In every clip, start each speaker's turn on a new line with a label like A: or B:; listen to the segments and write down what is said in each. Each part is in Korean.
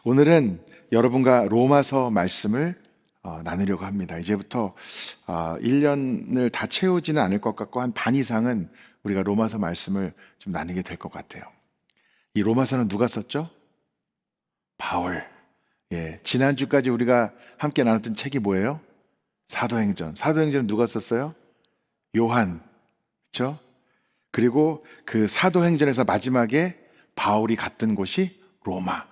A: 오늘은 여러분과 로마서 말씀을 나누려고 합니다. 이제부터 1년을 다 채우지는 않을 것 같고 한 반 이상은 우리가 로마서 말씀을 좀 나누게 될 것 같아요. 이 로마서는 누가 썼죠? 바울. 지난주까지 우리가 함께 나눴던 책이 뭐예요? 사도행전. 사도행전은 누가 썼어요? 요한. 그렇죠? 그리고 그 사도행전에서 마지막에 바울이 갔던 곳이 로마.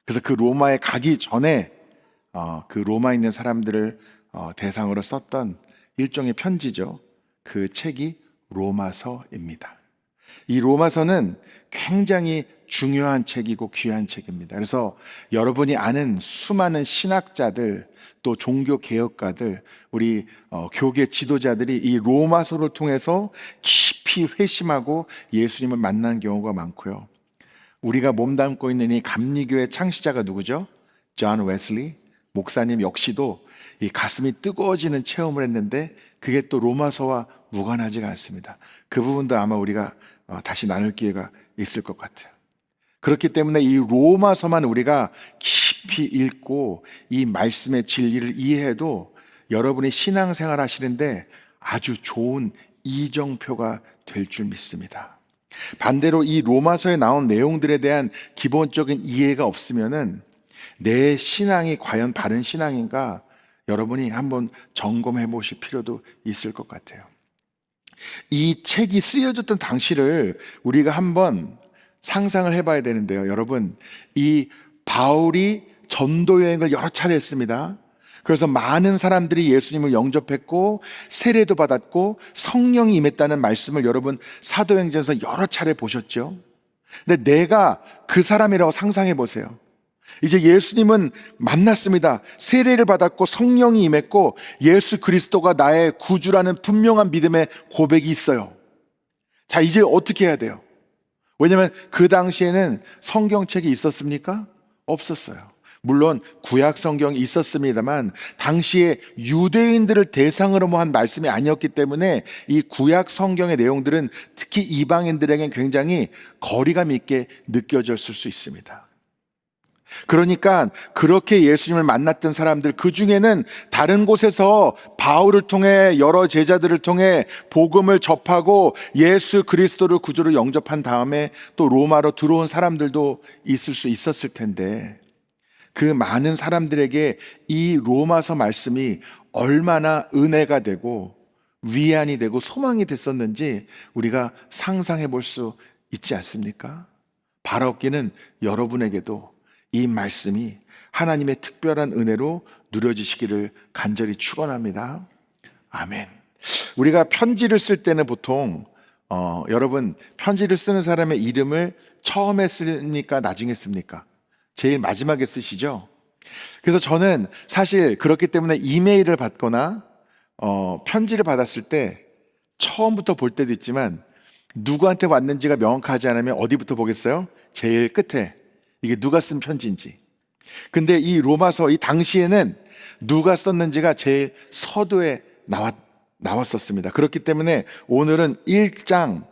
A: 그래서 그 로마에 가기 전에 그 로마에 있는 사람들을 대상으로 썼던 일종의 편지죠. 그 책이 로마서입니다. 이 로마서는 굉장히 중요한 책이고 귀한 책입니다. 그래서 여러분이 아는 수많은 신학자들, 또 종교 개혁가들, 우리 교계 지도자들이 이 로마서를 통해서 깊이 회심하고 예수님을 만난 경우가 많고요. 우리가 몸담고 있는 이 감리교의 창시자가 누구죠? 존 웨슬리 목사님 역시도 이 가슴이 뜨거워지는 체험을 했는데 그게 또 로마서와 무관하지가 않습니다. 그 부분도 아마 우리가 다시 나눌 기회가 있을 것 같아요. 그렇기 때문에 이 로마서만 우리가 깊이 읽고 이 말씀의 진리를 이해해도 여러분이 신앙생활 하시는데 아주 좋은 이정표가 될 줄 믿습니다. 반대로 이 로마서에 나온 내용들에 대한 기본적인 이해가 없으면은 내 신앙이 과연 바른 신앙인가 여러분이 한번 점검해 보실 필요도 있을 것 같아요. 이 책이 쓰여졌던 당시를 우리가 한번 상상을 해봐야 되는데요. 여러분, 이 바울이 전도 여행을 여러 차례 했습니다. 그래서 많은 사람들이 예수님을 영접했고 세례도 받았고 성령이 임했다는 말씀을 여러분 사도행전에서 여러 차례 보셨죠. 근데 내가 그 사람이라고 상상해 보세요. 이제 예수님은 만났습니다. 세례를 받았고 성령이 임했고 예수 그리스도가 나의 구주라는 분명한 믿음의 고백이 있어요. 자, 이제 어떻게 해야 돼요? 왜냐하면 그 당시에는 성경책이 있었습니까? 없었어요. 물론 구약 성경이 있었습니다만 당시에 유대인들을 대상으로 한 말씀이 아니었기 때문에 이 구약 성경의 내용들은 특히 이방인들에겐 굉장히 거리감 있게 느껴졌을 수 있습니다. 그러니까 그렇게 예수님을 만났던 사람들, 그 중에는 다른 곳에서 바울을 통해 여러 제자들을 통해 복음을 접하고 예수 그리스도를 구주로 영접한 다음에 또 로마로 들어온 사람들도 있을 수 있었을 텐데 그 많은 사람들에게 이 로마서 말씀이 얼마나 은혜가 되고 위안이 되고 소망이 됐었는지 우리가 상상해 볼 수 있지 않습니까? 바라옵기는 여러분에게도 이 말씀이 하나님의 특별한 은혜로 누려지시기를 간절히 축원합니다. 아멘. 우리가 편지를 쓸 때는 보통 여러분 편지를 쓰는 사람의 이름을 처음에 씁니까? 나중에 씁니까? 제일 마지막에 쓰시죠? 그래서 저는 사실 그렇기 때문에 이메일을 받거나 편지를 받았을 때 처음부터 볼 때도 있지만 누구한테 왔는지가 명확하지 않으면 어디부터 보겠어요? 제일 끝에 이게 누가 쓴 편지인지. 근데 이 로마서 이 당시에는 누가 썼는지가 제일 서두에 나왔었습니다. 그렇기 때문에 오늘은 1장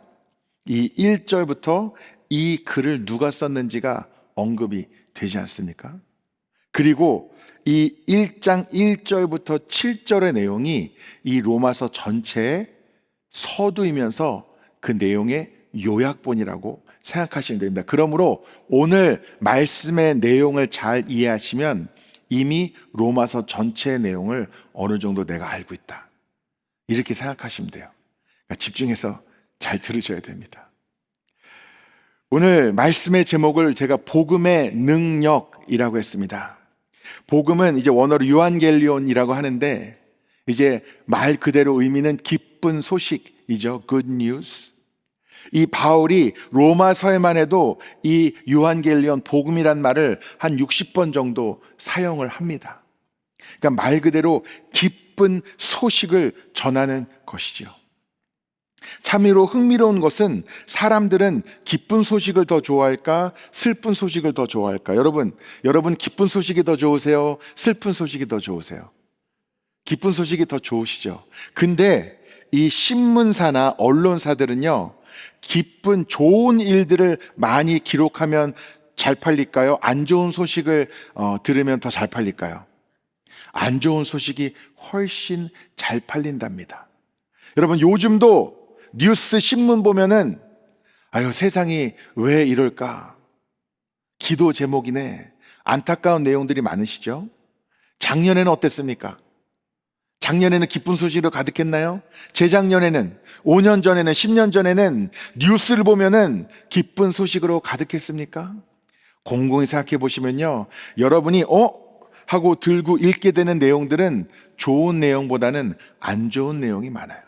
A: 이 1절부터 이 글을 누가 썼는지가 언급이 되지 않습니까? 그리고 이 1장 1절부터 7절의 내용이 이 로마서 전체의 서두이면서 그 내용의 요약본이라고 생각하시면 됩니다. 그러므로 오늘 말씀의 내용을 잘 이해하시면 이미 로마서 전체의 내용을 어느 정도 내가 알고 있다. 이렇게 생각하시면 돼요. 그러니까 집중해서 잘 들으셔야 됩니다. 오늘 말씀의 제목을 제가 복음의 능력이라고 했습니다. 복음은 이제 원어로 유한겔리온이라고 하는데 이제 말 그대로 의미는 기쁜 소식이죠. Good news. 이 바울이 로마서에만 해도 이 유한겔리온 복음이란 말을 한 60번 정도 사용을 합니다. 그러니까 말 그대로 기쁜 소식을 전하는 것이죠. 참으로 흥미로운 것은 사람들은 기쁜 소식을 더 좋아할까? 슬픈 소식을 더 좋아할까? 여러분 기쁜 소식이 더 좋으세요? 슬픈 소식이 더 좋으세요? 기쁜 소식이 더 좋으시죠? 근데 이 신문사나 언론사들은요 기쁜 좋은 일들을 많이 기록하면 잘 팔릴까요? 안 좋은 소식을 들으면 더 잘 팔릴까요? 안 좋은 소식이 훨씬 잘 팔린답니다. 여러분, 요즘도 뉴스 신문 보면은 아유, 세상이 왜 이럴까? 기도 제목이네. 안타까운 내용들이 많으시죠? 작년에는 어땠습니까? 작년에는 기쁜 소식으로 가득했나요? 재작년에는, 5년 전에는, 10년 전에는 뉴스를 보면은 기쁜 소식으로 가득했습니까? 곰곰이 생각해 보시면요, 여러분이 하고 들고 읽게 되는 내용들은 좋은 내용보다는 안 좋은 내용이 많아요.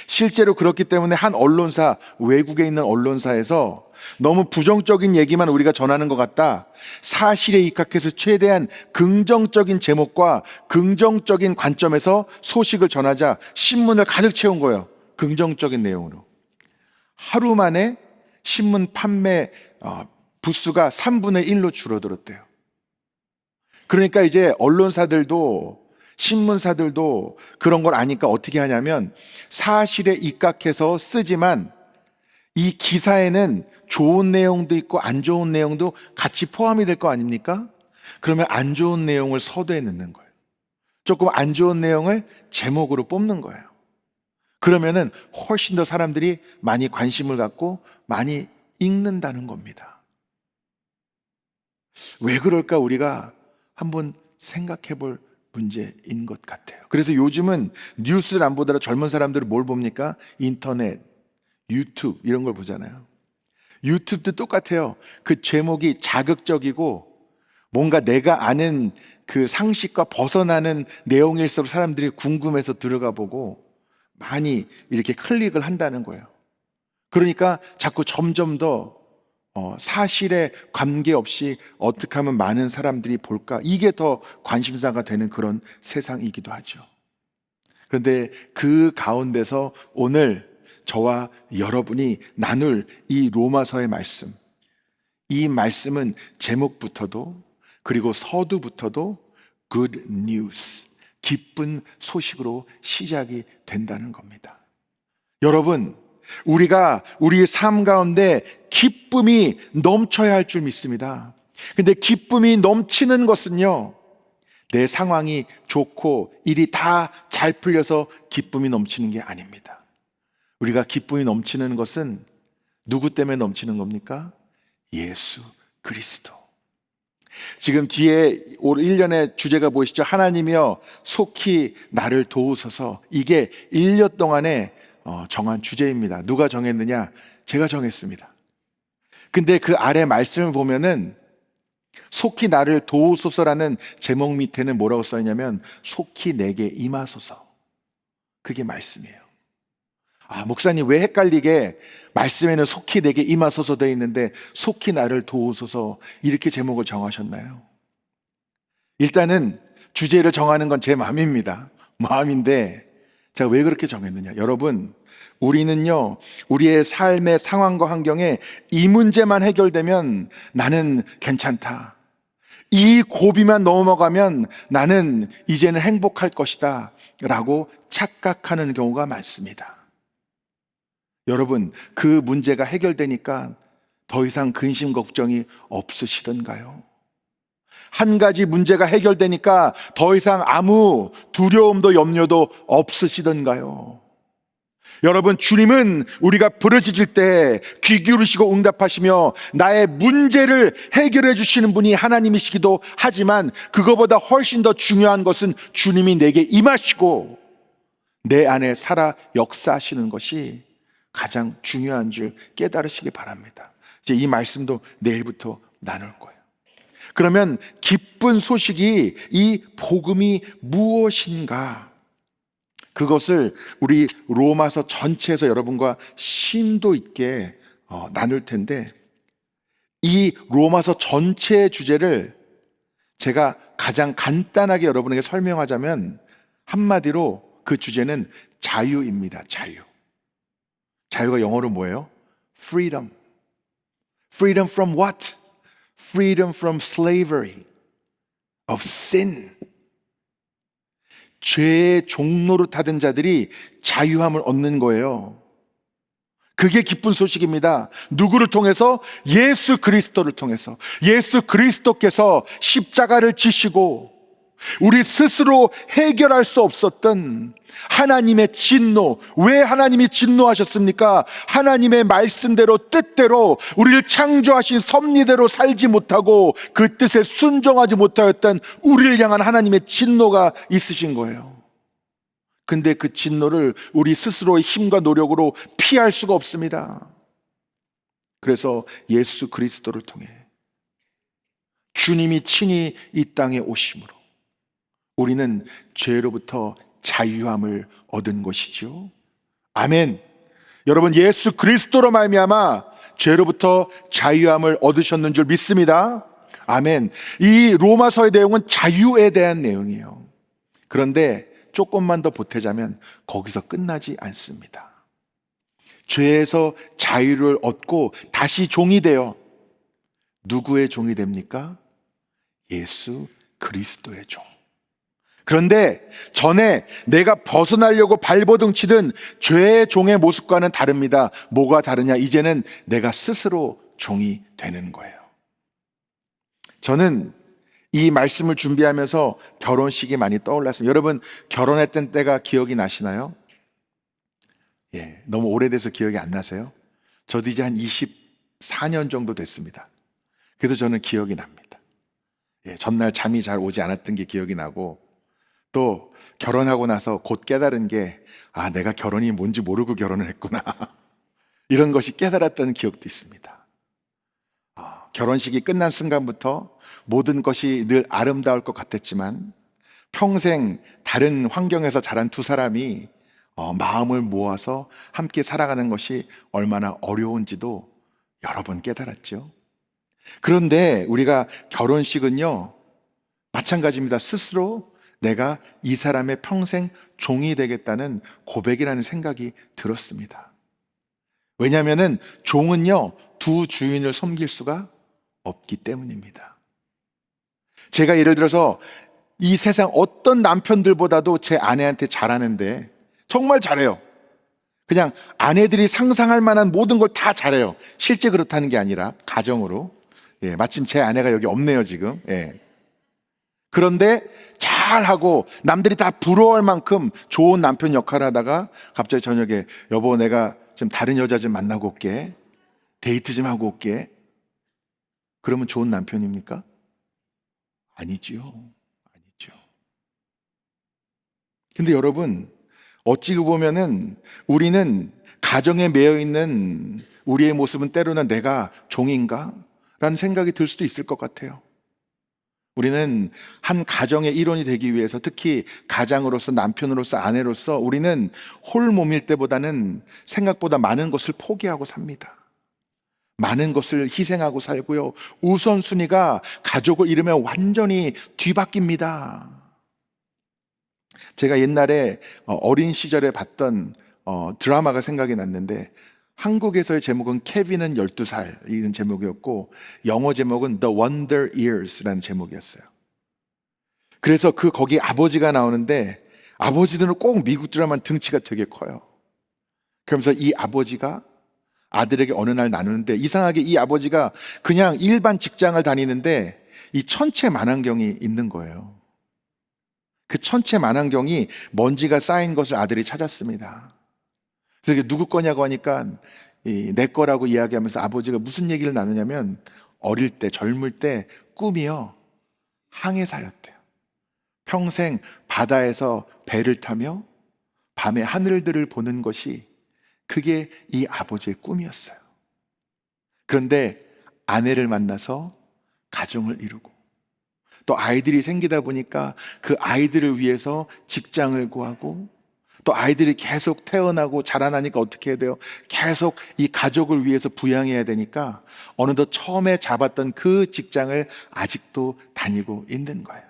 A: 실제로 그렇기 때문에 한 언론사, 외국에 있는 언론사에서 너무 부정적인 얘기만 우리가 전하는 것 같다, 사실에 입각해서 최대한 긍정적인 제목과 긍정적인 관점에서 소식을 전하자 신문을 가득 채운 거예요. 긍정적인 내용으로. 하루 만에 신문 판매 부수가 3분의 1로 줄어들었대요. 그러니까 이제 언론사들도, 신문사들도 그런 걸 아니까 어떻게 하냐면 사실에 입각해서 쓰지만 이 기사에는 좋은 내용도 있고 안 좋은 내용도 같이 포함이 될 거 아닙니까? 그러면 안 좋은 내용을 서두에 넣는 거예요. 조금 안 좋은 내용을 제목으로 뽑는 거예요. 그러면은 훨씬 더 사람들이 많이 관심을 갖고 많이 읽는다는 겁니다. 왜 그럴까 우리가 한번 생각해 볼 문제인 것 같아요. 그래서 요즘은 뉴스를 안 보더라 젊은 사람들은 뭘 봅니까? 인터넷, 유튜브 이런 걸 보잖아요. 유튜브도 똑같아요. 그 제목이 자극적이고 뭔가 내가 아는 그 상식과 벗어나는 내용일수록 사람들이 궁금해서 들어가 보고 많이 이렇게 클릭을 한다는 거예요. 그러니까 자꾸 점점 더 사실에 관계없이 어떻게 하면 많은 사람들이 볼까, 이게 더 관심사가 되는 그런 세상이기도 하죠. 그런데 그 가운데서 오늘 저와 여러분이 나눌 이 로마서의 말씀, 이 말씀은 제목부터도 그리고 서두부터도 good news, 기쁜 소식으로 시작이 된다는 겁니다. 여러분, 우리가 우리의 삶 가운데 기쁨이 넘쳐야 할 줄 믿습니다. 근데 기쁨이 넘치는 것은요, 내 상황이 좋고 일이 다 잘 풀려서 기쁨이 넘치는 게 아닙니다. 우리가 기쁨이 넘치는 것은 누구 때문에 넘치는 겁니까? 예수 그리스도. 지금 뒤에 올 1년의 주제가 보이시죠? 하나님이여 속히 나를 도우소서. 이게 1년 동안에 정한 주제입니다. 누가 정했느냐? 제가 정했습니다. 근데 그 아래 말씀을 보면은 속히 나를 도우소서라는 제목 밑에는 뭐라고 써있냐면 속히 내게 임하소서. 그게 말씀이에요. 목사님 왜 헷갈리게 말씀에는 속히 내게 임하소서 되어 있는데 속히 나를 도우소서 이렇게 제목을 정하셨나요? 일단은 주제를 정하는 건 제 마음입니다. 마음인데 제가 왜 그렇게 정했느냐? 여러분, 우리는요, 우리의 삶의 상황과 환경에 이 문제만 해결되면 나는 괜찮다, 이 고비만 넘어가면 나는 이제는 행복할 것이다 라고 착각하는 경우가 많습니다. 여러분, 그 문제가 해결되니까 더 이상 근심 걱정이 없으시던가요? 한 가지 문제가 해결되니까 더 이상 아무 두려움도 염려도 없으시던가요? 여러분, 주님은 우리가 부르짖을 때 귀 기울이시고 응답하시며 나의 문제를 해결해 주시는 분이 하나님이시기도 하지만 그거보다 훨씬 더 중요한 것은 주님이 내게 임하시고 내 안에 살아 역사하시는 것이 가장 중요한 줄 깨달으시기 바랍니다. 이제 이 말씀도 내일부터 나눌 거예요. 그러면 기쁜 소식이 이 복음이 무엇인가? 그것을 우리 로마서 전체에서 여러분과 심도 있게 나눌 텐데, 이 로마서 전체의 주제를 제가 가장 간단하게 여러분에게 설명하자면 한마디로 그 주제는 자유입니다. 자유. 자유가 영어로 뭐예요? Freedom. Freedom from what? Freedom from slavery, of sin. 죄의 종노릇 하던 자들이 자유함을 얻는 거예요. 그게 기쁜 소식입니다. 누구를 통해서? 예수 그리스도를 통해서. 예수 그리스도께서 십자가를 지시고 우리 스스로 해결할 수 없었던 하나님의 진노. 왜 하나님이 진노하셨습니까? 하나님의 말씀대로 뜻대로 우리를 창조하신 섭리대로 살지 못하고 그 뜻에 순종하지 못하였던 우리를 향한 하나님의 진노가 있으신 거예요. 근데 그 진노를 우리 스스로의 힘과 노력으로 피할 수가 없습니다. 그래서 예수 그리스도를 통해 주님이 친히 이 땅에 오심으로 우리는 죄로부터 자유함을 얻은 것이죠. 아멘. 여러분, 예수 그리스도로 말미암아 죄로부터 자유함을 얻으셨는 줄 믿습니다. 아멘. 이 로마서의 내용은 자유에 대한 내용이에요. 그런데 조금만 더 보태자면 거기서 끝나지 않습니다. 죄에서 자유를 얻고 다시 종이 되어 누구의 종이 됩니까? 예수 그리스도의 종. 그런데 전에 내가 벗어나려고 발버둥 치던 죄의 종의 모습과는 다릅니다. 뭐가 다르냐? 이제는 내가 스스로 종이 되는 거예요. 저는 이 말씀을 준비하면서 결혼식이 많이 떠올랐습니다. 여러분, 결혼했던 때가 기억이 나시나요? 예, 너무 오래돼서 기억이 안 나세요? 저도 이제 한 24년 정도 됐습니다. 그래서 저는 기억이 납니다. 예, 전날 잠이 잘 오지 않았던 게 기억이 나고, 또 결혼하고 나서 곧 깨달은 게, 아, 내가 결혼이 뭔지 모르고 결혼을 했구나. 이런 것이 깨달았던 기억도 있습니다. 결혼식이 끝난 순간부터 모든 것이 늘 아름다울 것 같았지만 평생 다른 환경에서 자란 두 사람이 마음을 모아서 함께 살아가는 것이 얼마나 어려운지도 여러 번 깨달았죠. 그런데 우리가 결혼식은요, 마찬가지입니다. 스스로 내가 이 사람의 평생 종이 되겠다는 고백이라는 생각이 들었습니다. 왜냐하면 종은요, 두 주인을 섬길 수가 없기 때문입니다. 제가 예를 들어서 이 세상 어떤 남편들보다도 제 아내한테 잘하는데, 정말 잘해요. 그냥 아내들이 상상할 만한 모든 걸 다 잘해요. 실제 그렇다는 게 아니라 가정으로. 예, 마침 제 아내가 여기 없네요 지금. 예. 그런데 잘하고 남들이 다 부러워할 만큼 좋은 남편 역할을 하다가 갑자기 저녁에, 여보 내가 좀 다른 여자 좀 만나고 올게, 데이트 좀 하고 올게. 그러면 좋은 남편입니까? 아니지요. 아니죠. 근데 여러분, 어찌 보면은 우리는 가정에 매여 있는 우리의 모습은 때로는 내가 종인가? 라는 생각이 들 수도 있을 것 같아요. 우리는 한 가정의 일원이 되기 위해서, 특히 가장으로서, 남편으로서, 아내로서 우리는 홀몸일 때보다는 생각보다 많은 것을 포기하고 삽니다. 많은 것을 희생하고 살고요. 우선순위가 가족을 이루면 완전히 뒤바뀝니다. 제가 옛날에 어린 시절에 봤던 드라마가 생각이 났는데, 한국에서의 제목은 케빈은 12살 이런 제목이었고, 영어 제목은 The Wonder Years라는 제목이었어요. 그래서 거기 아버지가 나오는데, 아버지들은 꼭 미국 드라마는 등치가 되게 커요. 그러면서 이 아버지가 아들에게 어느 날 나누는데, 이상하게 이 아버지가 그냥 일반 직장을 다니는데 이 천체 만환경이 있는 거예요. 그 천체 만환경이 먼지가 쌓인 것을 아들이 찾았습니다. 그래서 이게 누구 거냐고 하니까 내 거라고 이야기하면서 아버지가 무슨 얘기를 나누냐면, 어릴 때, 젊을 때 꿈이요, 항해사였대요. 평생 바다에서 배를 타며 밤에 하늘들을 보는 것이, 그게 이 아버지의 꿈이었어요. 그런데 아내를 만나서 가정을 이루고 또 아이들이 생기다 보니까 그 아이들을 위해서 직장을 구하고, 또 아이들이 계속 태어나고 자라나니까 어떻게 해야 돼요? 계속 이 가족을 위해서 부양해야 되니까 어느덧 처음에 잡았던 그 직장을 아직도 다니고 있는 거예요.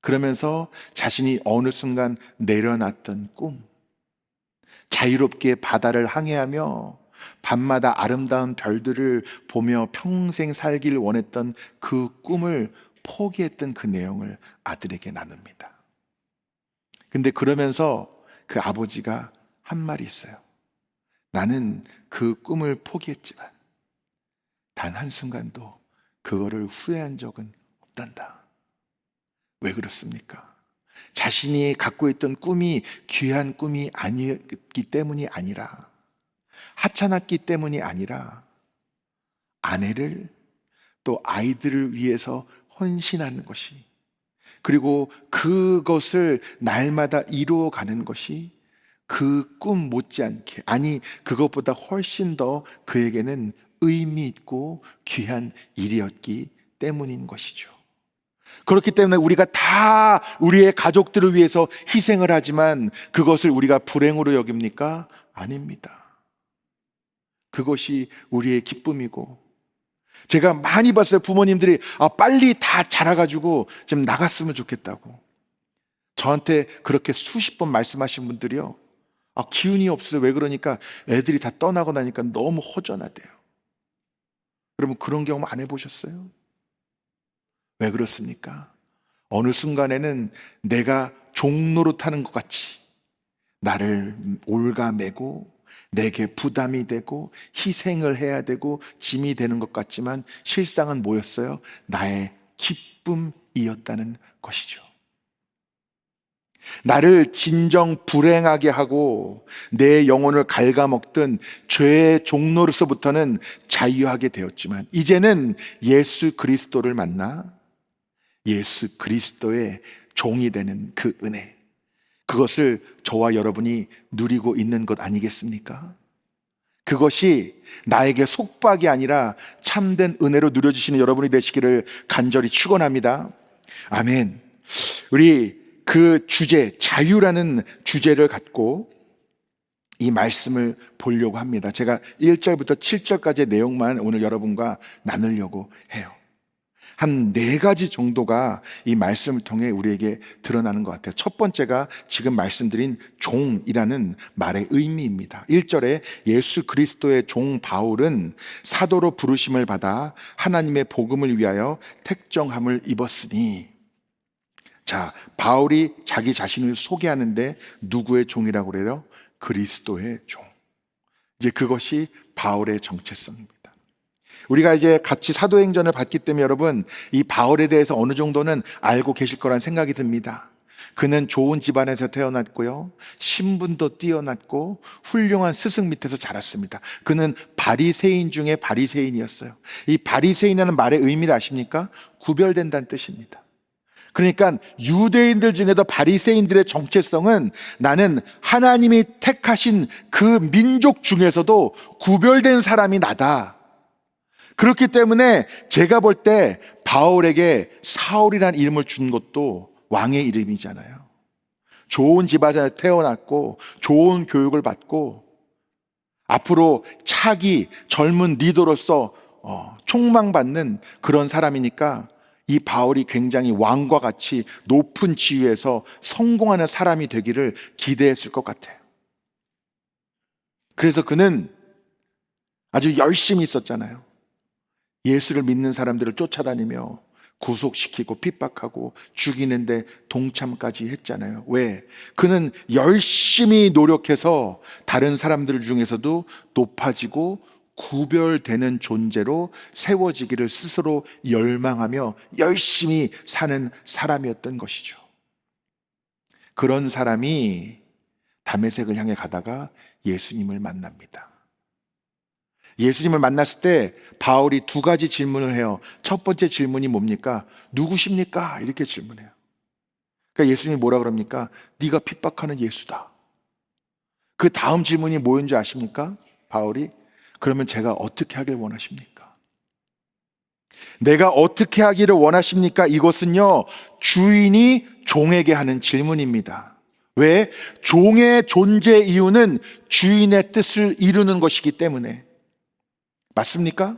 A: 그러면서 자신이 어느 순간 내려놨던 꿈, 자유롭게 바다를 항해하며 밤마다 아름다운 별들을 보며 평생 살기를 원했던 그 꿈을 포기했던 그 내용을 아들에게 나눕니다. 근데 그러면서 그 아버지가 한 말이 있어요. 나는 그 꿈을 포기했지만 단 한순간도 그거를 후회한 적은 없단다. 왜 그렇습니까? 자신이 갖고 있던 꿈이 귀한 꿈이 아니었기 때문이 아니라, 하찮았기 때문이 아니라, 아내를 또 아이들을 위해서 헌신하는 것이, 그리고 그것을 날마다 이루어가는 것이 그 꿈 못지않게, 아니 그것보다 훨씬 더 그에게는 의미 있고 귀한 일이었기 때문인 것이죠. 그렇기 때문에 우리가 다 우리의 가족들을 위해서 희생을 하지만 그것을 우리가 불행으로 여깁니까? 아닙니다. 그것이 우리의 기쁨이고, 제가 많이 봤어요. 부모님들이 빨리 다 자라가지고 좀 나갔으면 좋겠다고. 저한테 그렇게 수십 번 말씀하신 분들이요, 기운이 없어요. 왜 그러니까 애들이 다 떠나고 나니까 너무 허전하대요. 여러분, 그런 경험 안 해보셨어요? 왜 그렇습니까? 어느 순간에는 내가 종노릇하는 것 같이 나를 올가매고 내게 부담이 되고 희생을 해야 되고 짐이 되는 것 같지만 실상은 뭐였어요? 나의 기쁨이었다는 것이죠. 나를 진정 불행하게 하고 내 영혼을 갉아먹던 죄의 종로로서부터는 자유하게 되었지만, 이제는 예수 그리스도를 만나 예수 그리스도의 종이 되는 그 은혜, 그것을 저와 여러분이 누리고 있는 것 아니겠습니까? 그것이 나에게 속박이 아니라 참된 은혜로 누려주시는 여러분이 되시기를 간절히 축원합니다. 아멘. 우리 그 주제, 자유라는 주제를 갖고 이 말씀을 보려고 합니다. 제가 1절부터 7절까지의 내용만 오늘 여러분과 나누려고 해요. 한 4가지 정도가 이 말씀을 통해 우리에게 드러나는 것 같아요. 첫 번째가 지금 말씀드린 종이라는 말의 의미입니다. 1절에 예수 그리스도의 종 바울은 사도로 부르심을 받아 하나님의 복음을 위하여 택정함을 입었으니, 자, 바울이 자기 자신을 소개하는데 누구의 종이라고 그래요? 그리스도의 종. 이제 그것이 바울의 정체성입니다. 우리가 이제 같이 사도행전을 봤기 때문에 여러분, 이 바울에 대해서 어느 정도는 알고 계실 거란 생각이 듭니다. 그는 좋은 집안에서 태어났고요, 신분도 뛰어났고 훌륭한 스승 밑에서 자랐습니다. 그는 바리새인 중에 바리새인이었어요. 이 바리새인이라는 말의 의미를 아십니까? 구별된다는 뜻입니다. 그러니까 유대인들 중에도 바리새인들의 정체성은 나는 하나님이 택하신 그 민족 중에서도 구별된 사람이 나다. 그렇기 때문에 제가 볼 때 바울에게 사울이라는 이름을 준 것도 왕의 이름이잖아요. 좋은 집안에 태어났고 좋은 교육을 받고 앞으로 차기 젊은 리더로서 촉망받는 그런 사람이니까 이 바울이 굉장히 왕과 같이 높은 지위에서 성공하는 사람이 되기를 기대했을 것 같아요. 그래서 그는 아주 열심히 있었잖아요. 예수를 믿는 사람들을 쫓아다니며 구속시키고 핍박하고 죽이는데 동참까지 했잖아요. 왜? 그는 열심히 노력해서 다른 사람들 중에서도 높아지고 구별되는 존재로 세워지기를 스스로 열망하며 열심히 사는 사람이었던 것이죠. 그런 사람이 다메섹을 향해 가다가 예수님을 만납니다. 예수님을 만났을 때 바울이 2가지 질문을 해요. 첫 번째 질문이 뭡니까? 누구십니까? 이렇게 질문해요. 그러니까 예수님이 뭐라 그럽니까? 네가 핍박하는 예수다. 그 다음 질문이 뭐였는지 아십니까? 바울이, 그러면 제가 어떻게 하길 원하십니까? 내가 어떻게 하기를 원하십니까? 이것은요, 주인이 종에게 하는 질문입니다. 왜? 종의 존재 이유는 주인의 뜻을 이루는 것이기 때문에. 맞습니까?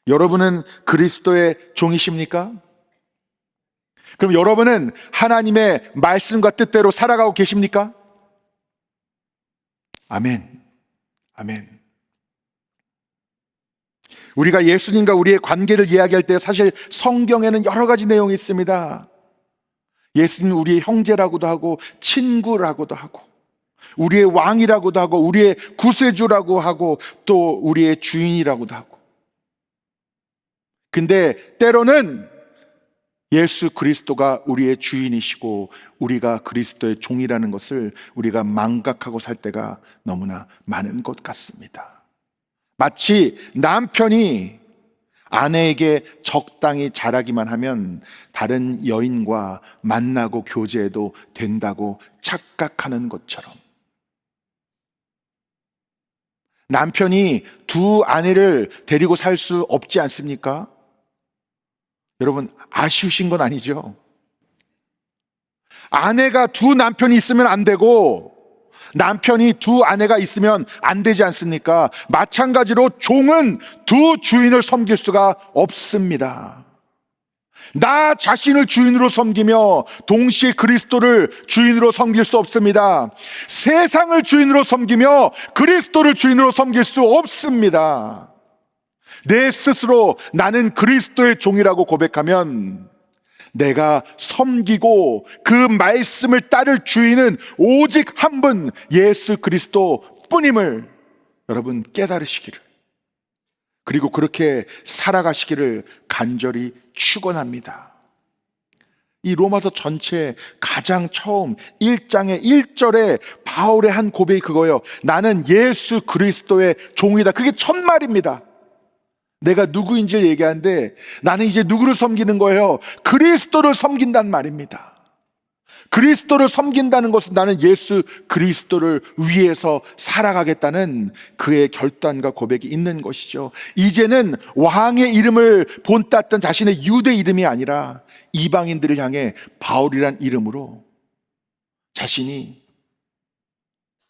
A: 여러분은 그리스도의 종이십니까? 그럼 여러분은 하나님의 말씀과 뜻대로 살아가고 계십니까? 아멘. 아멘. 우리가 예수님과 우리의 관계를 이야기할 때 사실 성경에는 여러 가지 내용이 있습니다. 예수님 우리의 형제라고도 하고 친구라고도 하고, 우리의 왕이라고도 하고 우리의 구세주라고 하고 또 우리의 주인이라고도 하고. 근데 때로는 예수 그리스도가 우리의 주인이시고 우리가 그리스도의 종이라는 것을 우리가 망각하고 살 때가 너무나 많은 것 같습니다. 마치 남편이 아내에게 적당히 잘하기만 하면 다른 여인과 만나고 교제해도 된다고 착각하는 것처럼, 남편이 두 아내를 데리고 살 수 없지 않습니까? 여러분, 아쉬우신 건 아니죠? 아내가 두 남편이 있으면 안 되고 남편이 두 아내가 있으면 안 되지 않습니까? 마찬가지로 종은 두 주인을 섬길 수가 없습니다. 나 자신을 주인으로 섬기며 동시에 그리스도를 주인으로 섬길 수 없습니다. 세상을 주인으로 섬기며 그리스도를 주인으로 섬길 수 없습니다. 내 스스로 나는 그리스도의 종이라고 고백하면 내가 섬기고 그 말씀을 따를 주인은 오직 한 분, 예수 그리스도 뿐임을 여러분 깨달으시기를, 그리고 그렇게 살아가시기를 간절히 축원합니다. 이 로마서 전체 가장 처음 1장의 1절에 바울의 한 고백이 그거예요. 나는 예수 그리스도의 종이다. 그게 첫말입니다. 내가 누구인지를 얘기하는데 나는 이제 누구를 섬기는 거예요? 그리스도를 섬긴단 말입니다. 그리스도를 섬긴다는 것은 나는 예수 그리스도를 위해서 살아가겠다는 그의 결단과 고백이 있는 것이죠. 이제는 왕의 이름을 본땄던 자신의 유대 이름이 아니라 이방인들을 향해 바울이란 이름으로 자신이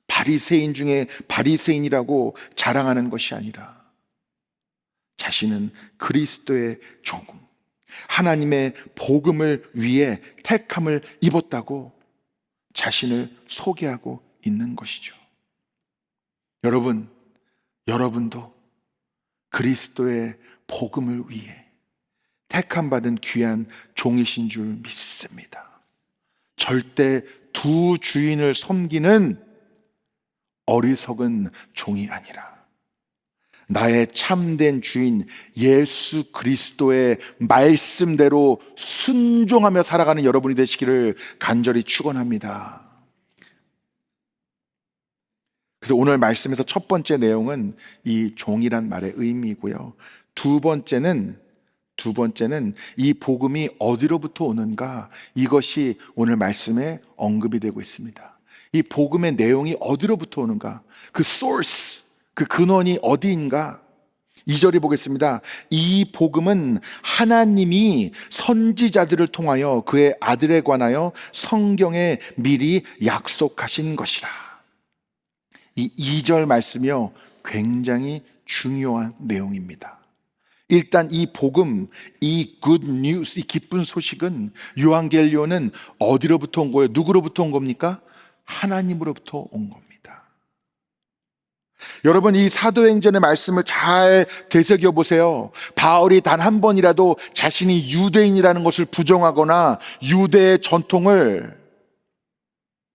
A: 바리새인 중에 바리새인이라고 자랑하는 것이 아니라 자신은 그리스도의 종, 하나님의 복음을 위해 택함을 입었다고 자신을 소개하고 있는 것이죠. 여러분, 여러분도 그리스도의 복음을 위해 택함 받은 귀한 종이신 줄 믿습니다. 절대 두 주인을 섬기는 어리석은 종이 아니라 나의 참된 주인 예수 그리스도의 말씀대로 순종하며 살아가는 여러분이 되시기를 간절히 축원합니다. 그래서 오늘 말씀에서 첫 번째 내용은 이 종이란 말의 의미이고요. 두 번째는 이 복음이 어디로부터 오는가, 이것이 오늘 말씀에 언급이 되고 있습니다. 이 복음의 내용이 어디로부터 오는가, 그 source, 그 근원이 어디인가? 2절에 보겠습니다. 이 복음은 하나님이 선지자들을 통하여 그의 아들에 관하여 성경에 미리 약속하신 것이라. 이 2절 말씀이요, 굉장히 중요한 내용입니다. 일단 이 복음, 이 good news, 이 기쁜 소식은, 요한계시록은 어디로부터 온 거예요? 누구로부터 온 겁니까? 하나님으로부터 온 겁니다. 여러분, 이 사도행전의 말씀을 잘 되새겨 보세요. 바울이 단 한 번이라도 자신이 유대인이라는 것을 부정하거나 유대의 전통을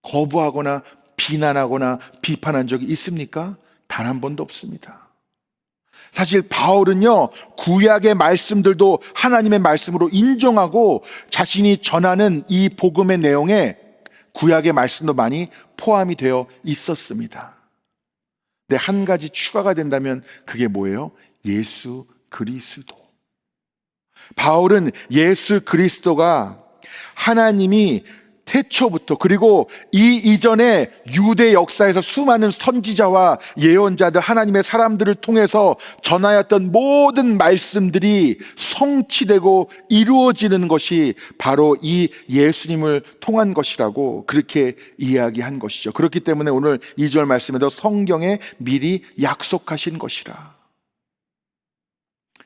A: 거부하거나 비난하거나 비판한 적이 있습니까? 단 한 번도 없습니다. 사실 바울은요, 구약의 말씀들도 하나님의 말씀으로 인정하고 자신이 전하는 이 복음의 내용에 구약의 말씀도 많이 포함이 되어 있었습니다. 근데 한 가지 추가가 된다면 그게 뭐예요? 예수 그리스도. 바울은 예수 그리스도가 하나님이 태초부터, 그리고 이 이전에 유대 역사에서 수많은 선지자와 예언자들, 하나님의 사람들을 통해서 전하였던 모든 말씀들이 성취되고 이루어지는 것이 바로 이 예수님을 통한 것이라고 그렇게 이야기한 것이죠. 그렇기 때문에 오늘 2절 말씀에도 성경에 미리 약속하신 것이라.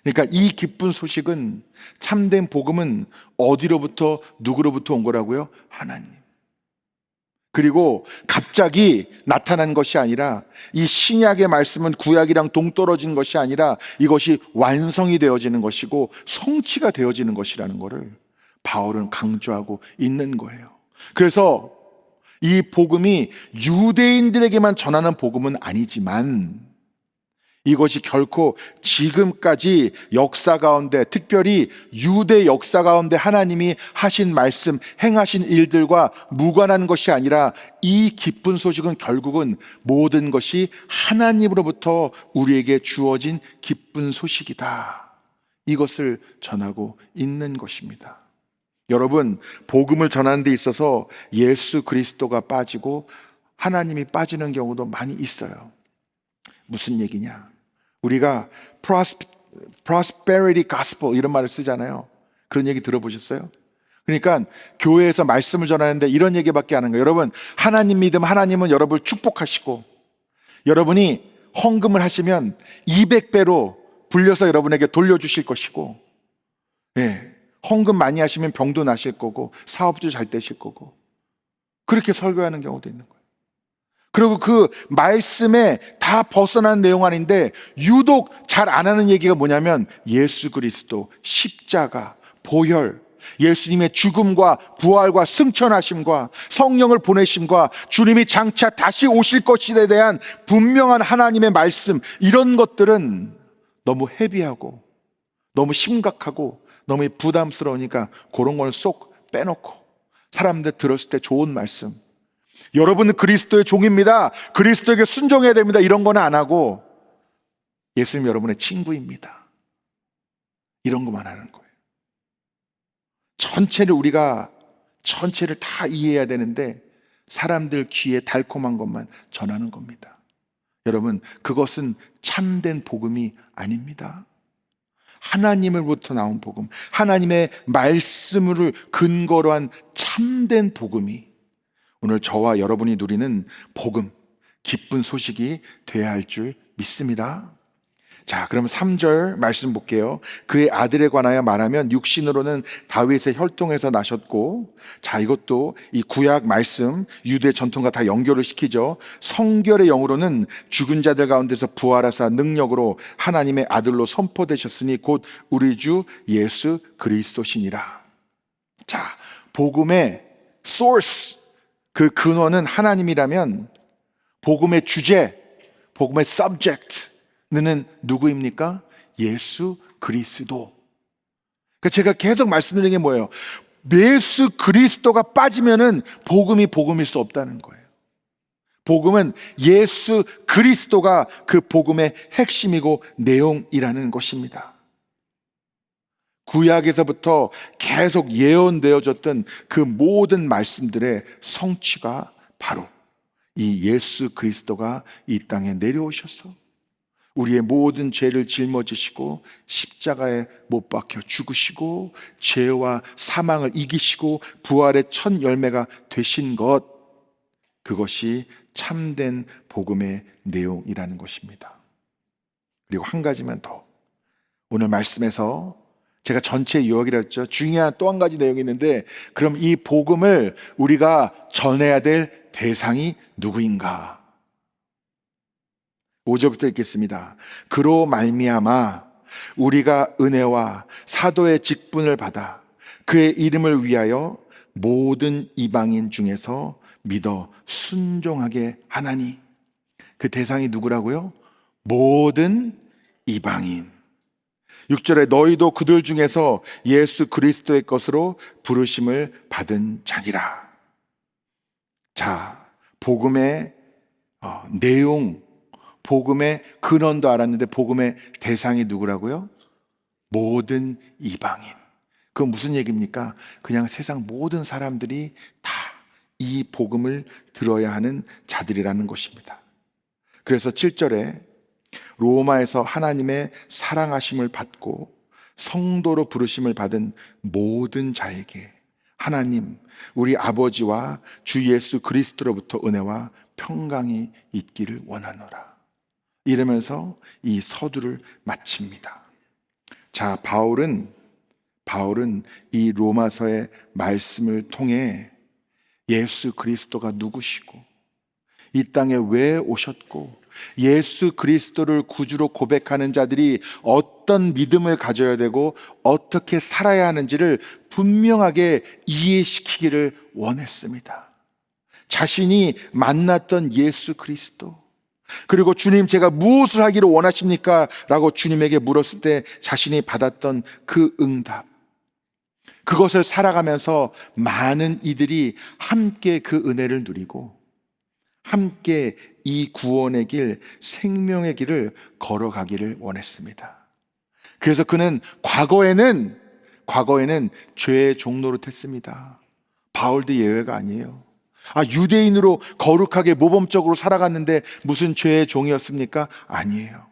A: 그러니까 이 기쁜 소식은, 참된 복음은 어디로부터 누구로부터 온 거라고요? 하나님. 그리고 갑자기 나타난 것이 아니라, 이 신약의 말씀은 구약이랑 동떨어진 것이 아니라 이것이 완성이 되어지는 것이고 성취가 되어지는 것이라는 것을 바울은 강조하고 있는 거예요. 그래서 이 복음이 유대인들에게만 전하는 복음은 아니지만 이것이 결코 지금까지 역사 가운데, 특별히 유대 역사 가운데 하나님이 하신 말씀, 행하신 일들과 무관한 것이 아니라 이 기쁜 소식은 결국은 모든 것이 하나님으로부터 우리에게 주어진 기쁜 소식이다. 이것을 전하고 있는 것입니다. 여러분, 복음을 전하는 데 있어서 예수 그리스도가 빠지고 하나님이 빠지는 경우도 많이 있어요. 무슨 얘기냐? 우리가 prosperity gospel 이런 말을 쓰잖아요. 그런 얘기 들어보셨어요? 그러니까 교회에서 말씀을 전하는데 이런 얘기밖에 안 하는 거예요. 여러분, 하나님 믿으면 하나님은 여러분을 축복하시고, 여러분이 헌금을 하시면 200배로 불려서 여러분에게 돌려주실 것이고, 헌금 많이 하시면 병도 나실 거고 사업도 잘 되실 거고, 그렇게 설교하는 경우도 있는 거예요. 그리고 그 말씀에 다 벗어난 내용 아닌데 유독 잘 안 하는 얘기가 뭐냐면 예수 그리스도, 십자가, 보혈, 예수님의 죽음과 부활과 승천하심과 성령을 보내심과 주님이 장차 다시 오실 것에 대한 분명한 하나님의 말씀, 이런 것들은 너무 헤비하고 너무 심각하고 너무 부담스러우니까 그런 걸 쏙 빼놓고 사람들 들었을 때 좋은 말씀, 여러분은 그리스도의 종입니다, 그리스도에게 순종해야 됩니다, 이런 거는 안 하고 예수님 여러분의 친구입니다, 이런 것만 하는 거예요. 우리가 전체를 다 이해해야 되는데 사람들 귀에 달콤한 것만 전하는 겁니다. 여러분, 그것은 참된 복음이 아닙니다. 하나님으로부터 나온 복음, 하나님의 말씀을 근거로 한 참된 복음이 오늘 저와 여러분이 누리는 복음, 기쁜 소식이 되어야 할 줄 믿습니다. 자, 그럼 3절 말씀 볼게요. 그의 아들에 관하여 말하면 육신으로는 다윗의 혈통에서 나셨고, 자, 이것도 이 구약 말씀 유대 전통과 다 연결을 시키죠. 성결의 영으로는 죽은 자들 가운데서 부활하사 능력으로 하나님의 아들로 선포되셨으니 곧 우리 주 예수 그리스도시니라. 자, 복음의 source, 그 근원은 하나님이라면 복음의 주제, 복음의 subject는 누구입니까? 예수 그리스도. 그러니까 제가 계속 말씀드리는 게 뭐예요? 예수 그리스도가 빠지면은 복음이 복음일 수 없다는 거예요. 복음은 예수 그리스도가 그 복음의 핵심이고 내용이라는 것입니다. 구약에서부터 계속 예언되어졌던 그 모든 말씀들의 성취가 바로 이 예수 그리스도가 이 땅에 내려오셔서 우리의 모든 죄를 짊어지시고 십자가에 못 박혀 죽으시고 죄와 사망을 이기시고 부활의 첫 열매가 되신 것, 그것이 참된 복음의 내용이라는 것입니다. 그리고 한 가지만 더, 오늘 말씀에서 제가 전체 요약이라 했죠. 중요한 또 한 가지 내용이 있는데, 그럼 이 복음을 우리가 전해야 될 대상이 누구인가? 5절부터 읽겠습니다. 그로 말미암아 우리가 은혜와 사도의 직분을 받아 그의 이름을 위하여 모든 이방인 중에서 믿어 순종하게 하나니. 그 대상이 누구라고요? 모든 이방인. 6절에 너희도 그들 중에서 예수 그리스도의 것으로 부르심을 받은 자니라. 자, 복음의 내용, 복음의 근원도 알았는데 복음의 대상이 누구라고요? 모든 이방인. 그건 무슨 얘기입니까? 그냥 세상 모든 사람들이 다 이 복음을 들어야 하는 자들이라는 것입니다. 그래서 7절에 로마에서 하나님의 사랑하심을 받고 성도로 부르심을 받은 모든 자에게 하나님, 우리 아버지와 주 예수 그리스도로부터 은혜와 평강이 있기를 원하노라. 이러면서 이 서두를 마칩니다. 자, 바울은 이 로마서의 말씀을 통해 예수 그리스도가 누구시고 이 땅에 왜 오셨고 예수 그리스도를 구주로 고백하는 자들이 어떤 믿음을 가져야 되고 어떻게 살아야 하는지를 분명하게 이해시키기를 원했습니다. 자신이 만났던 예수 그리스도, 그리고 주님 제가 무엇을 하기를 원하십니까? 라고 주님에게 물었을 때 자신이 받았던 그 응답, 그것을 살아가면서 많은 이들이 함께 그 은혜를 누리고 함께 이 구원의 길, 생명의 길을 걸어가기를 원했습니다. 그래서 그는 과거에는 죄의 종로를 탔습니다. 바울도 예외가 아니에요. 유대인으로 거룩하게 모범적으로 살아갔는데 무슨 죄의 종이었습니까? 아니에요.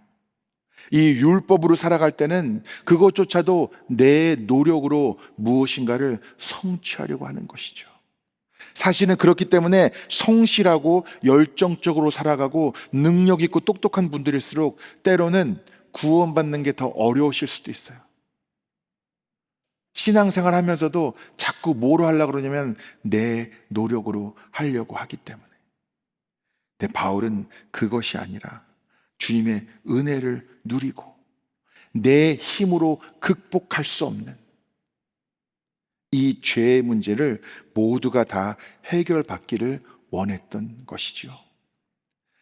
A: 이 율법으로 살아갈 때는 그것조차도 내 노력으로 무엇인가를 성취하려고 하는 것이죠. 사실은 그렇기 때문에 성실하고 열정적으로 살아가고 능력 있고 똑똑한 분들일수록 때로는 구원받는 게 더 어려우실 수도 있어요. 신앙생활 하면서도 자꾸 뭐로 하려고 그러냐면 내 노력으로 하려고 하기 때문에. 근데 바울은 그것이 아니라 주님의 은혜를 누리고 내 힘으로 극복할 수 없는 이 죄의 문제를 모두가 다 해결받기를 원했던 것이죠.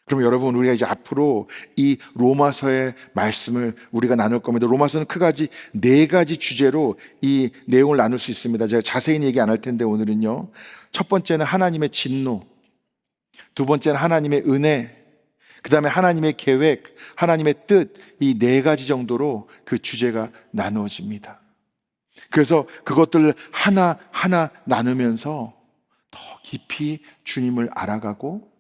A: 그럼 여러분, 우리가 이제 앞으로 이 로마서의 말씀을 우리가 나눌 겁니다. 로마서는 크가지 4가지 주제로 이 내용을 나눌 수 있습니다. 제가 자세히는 얘기 안 할 텐데 오늘은요, 첫 번째는 하나님의 진노, 두 번째는 하나님의 은혜, 그 다음에 하나님의 계획, 하나님의 뜻, 이 4가지 정도로 그 주제가 나누어집니다. 그래서 그것들을 하나하나 나누면서 더 깊이 주님을 알아가고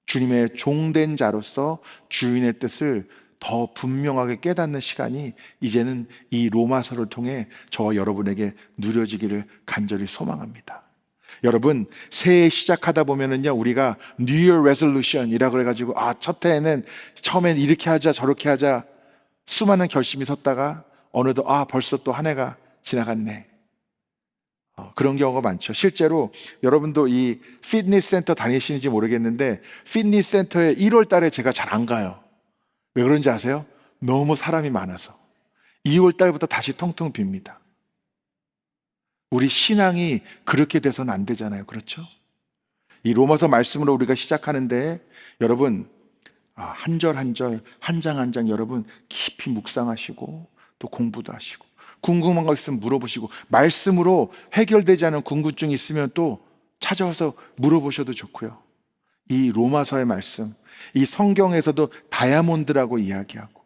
A: 주님의 종된 자로서 주인의 뜻을 더 분명하게 깨닫는 시간이 이제는 이 로마서를 통해 저와 여러분에게 누려지기를 간절히 소망합니다. 여러분, 새해 시작하다 보면은요, 우리가 New Year Resolution이라 그래가지고 첫 해에는 처음엔 이렇게 하자 저렇게 하자 수많은 결심이 섰다가 어느덧 벌써 또 한 해가 지나갔네. 그런 경우가 많죠. 실제로 여러분도 이 피트니스 센터 다니시는지 모르겠는데 피트니스 센터에 1월 달에 제가 잘 안 가요. 왜 그런지 아세요? 너무 사람이 많아서 2월 달부터 다시 텅텅 빕니다. 우리 신앙이 그렇게 돼서는 안 되잖아요. 그렇죠? 이 로마서 말씀으로 우리가 시작하는데 여러분, 한 절 한 절, 한 장 한 장 여러분 깊이 묵상하시고 또 공부도 하시고 궁금한 거 있으면 물어보시고 말씀으로 해결되지 않은 궁금증이 있으면 또 찾아와서 물어보셔도 좋고요. 이 로마서의 말씀, 이 성경에서도 다이아몬드라고 이야기하고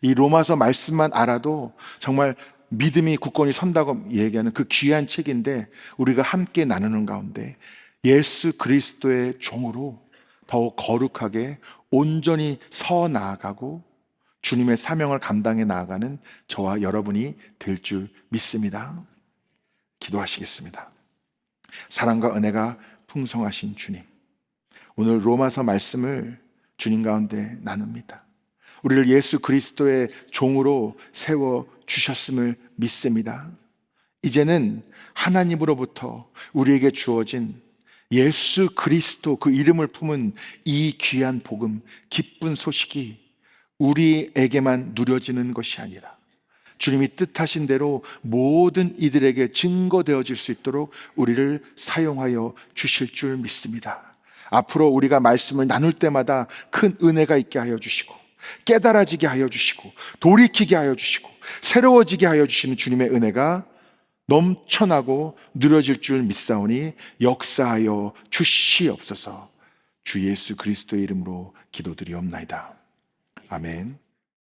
A: 이 로마서 말씀만 알아도 정말 믿음이 굳건히 선다고 얘기하는 그 귀한 책인데 우리가 함께 나누는 가운데 예수 그리스도의 종으로 더욱 거룩하게 온전히 서 나아가고 주님의 사명을 감당해 나아가는 저와 여러분이 될 줄 믿습니다. 기도하시겠습니다. 사랑과 은혜가 풍성하신 주님, 오늘 로마서 말씀을 주님 가운데 나눕니다. 우리를 예수 그리스도의 종으로 세워 주셨음을 믿습니다. 이제는 하나님으로부터 우리에게 주어진 예수 그리스도 그 이름을 품은 이 귀한 복음, 기쁜 소식이 우리에게만 누려지는 것이 아니라 주님이 뜻하신 대로 모든 이들에게 증거되어질 수 있도록 우리를 사용하여 주실 줄 믿습니다. 앞으로 우리가 말씀을 나눌 때마다 큰 은혜가 있게 하여 주시고 깨달아지게 하여 주시고 돌이키게 하여 주시고 새로워지게 하여 주시는 주님의 은혜가 넘쳐나고 누려질 줄 믿사오니 역사하여 주시옵소서. 주 예수 그리스도의 이름으로 기도드리옵나이다. 아멘.